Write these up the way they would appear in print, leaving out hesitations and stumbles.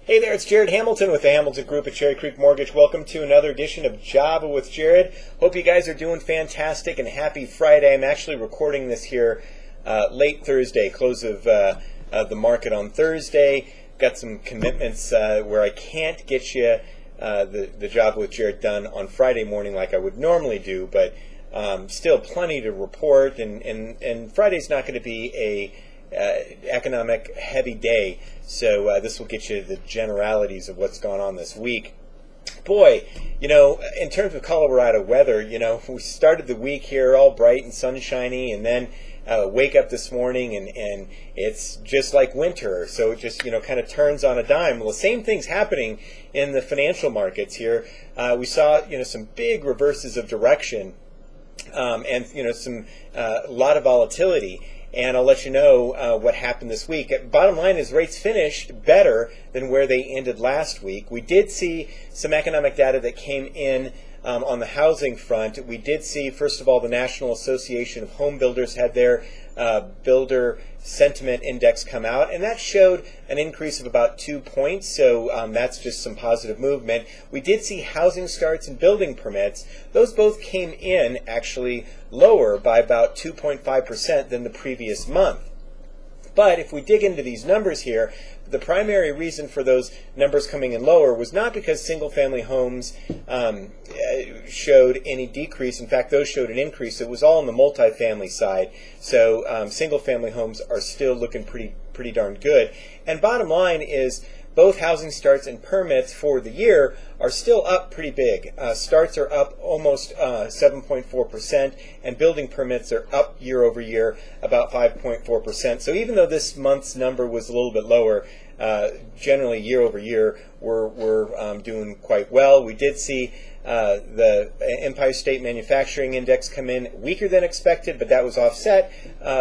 Hey there, it's Jared Hamilton with the Hamilton Group at Cherry Creek Mortgage. Welcome to another edition of Java with Jared. Hope you guys are doing fantastic and happy Friday. I'm actually recording this here late Thursday, close of the market on Thursday. Got some commitments where I can't get you the Java with Jared done on Friday morning like I would normally do, but still plenty to report, and Friday's not going to be a economic heavy day, so this will get you the generalities of what's gone on this week. Boy, in terms of Colorado weather, we started the week here all bright and sunshiny, and then wake up this morning and it's just like winter, so it just kind of turns on a dime. Well, the same thing's happening in the financial markets here. We saw some big reverses of direction, and some a lot of volatility. And I'll let you know what happened this week. Bottom line is rates finished better than where they ended last week. We did see some economic data that came in on the housing front. We did see, first of all, the National Association of Home Builders had their builder sentiment index come out, and that showed an increase of about 2 points, so that's just some positive movement. We did see housing starts and building permits. Those both came in actually lower by about 2.5% than the previous month. But if we dig into these numbers here, the primary reason for those numbers coming in lower was not because single-family homes showed any decrease. In fact, those showed an increase. It was all on the multifamily side. So single-family homes are still looking pretty darn good. And bottom line is both housing starts and permits for the year are still up pretty big. Starts are up almost 7.4%, and building permits are up year over year about 5.4%. So even though this month's number was a little bit lower, generally year over year we're doing quite well. We did see the Empire State Manufacturing Index come in weaker than expected, but that was offset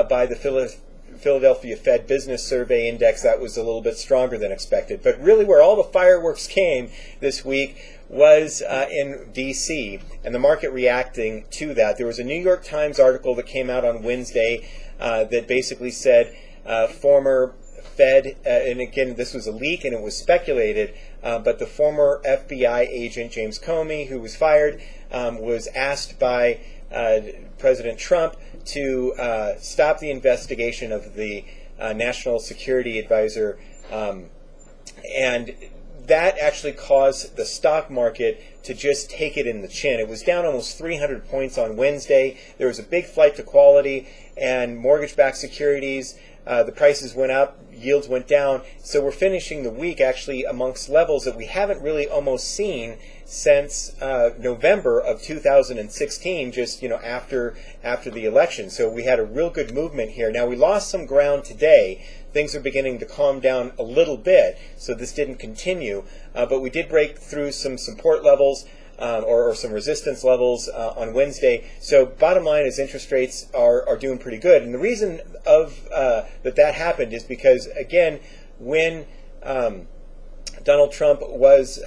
by the Philadelphia Fed Business Survey Index. That was a little bit stronger than expected. But really where all the fireworks came this week was in D.C. and the market reacting to that. There was a New York Times article that came out on Wednesday that basically said former Fed, and again this was a leak and it was speculated, but the former FBI agent James Comey, who was fired, was asked by President Trump to stop the investigation of the National Security Advisor, and that actually caused the stock market to just take it in the chin. It was down almost 300 points on Wednesday. There was a big flight to quality, and mortgage-backed securities, the prices went up, yields went down. So we're finishing the week actually amongst levels that we haven't really almost seen since November of 2016, just after the election. So we had a real good movement here. Now we lost some ground today. Things are beginning to calm down a little bit, so this didn't continue. But we did break through some support levels or some resistance levels on Wednesday. So bottom line is interest rates are doing pretty good. And the reason that happened is because, again, when Donald Trump was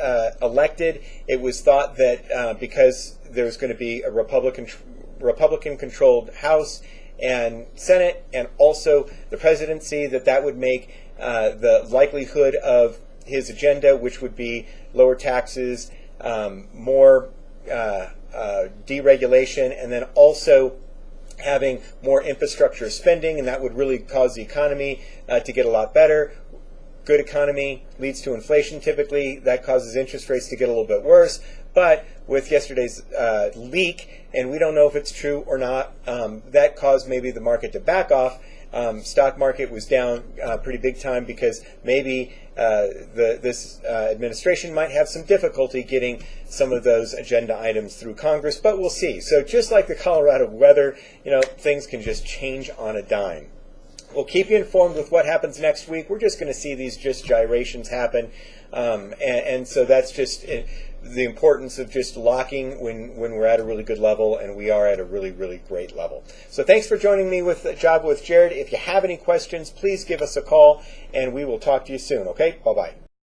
elected, it was thought that because there was going to be a Republican-controlled House and Senate, and also the presidency, that would make the likelihood of his agenda, which would be lower taxes, more deregulation, and then also having more infrastructure spending, and that would really cause the economy to get a lot better. Good economy leads to inflation typically. That causes interest rates to get a little bit worse. But with yesterday's leak, and we don't know if it's true or not, that caused maybe the market to back off. Stock market was down pretty big time because maybe this administration might have some difficulty getting some of those agenda items through Congress, but we'll see. So just like the Colorado weather, things can just change on a dime. We'll keep you informed with what happens next week. We're just going to see these just gyrations happen, and so that's just the importance of just locking when we're at a really good level, and we are at a really, really great level. So thanks for joining me with Java with Jared. If you have any questions, please give us a call, and we will talk to you soon, okay? Bye-bye.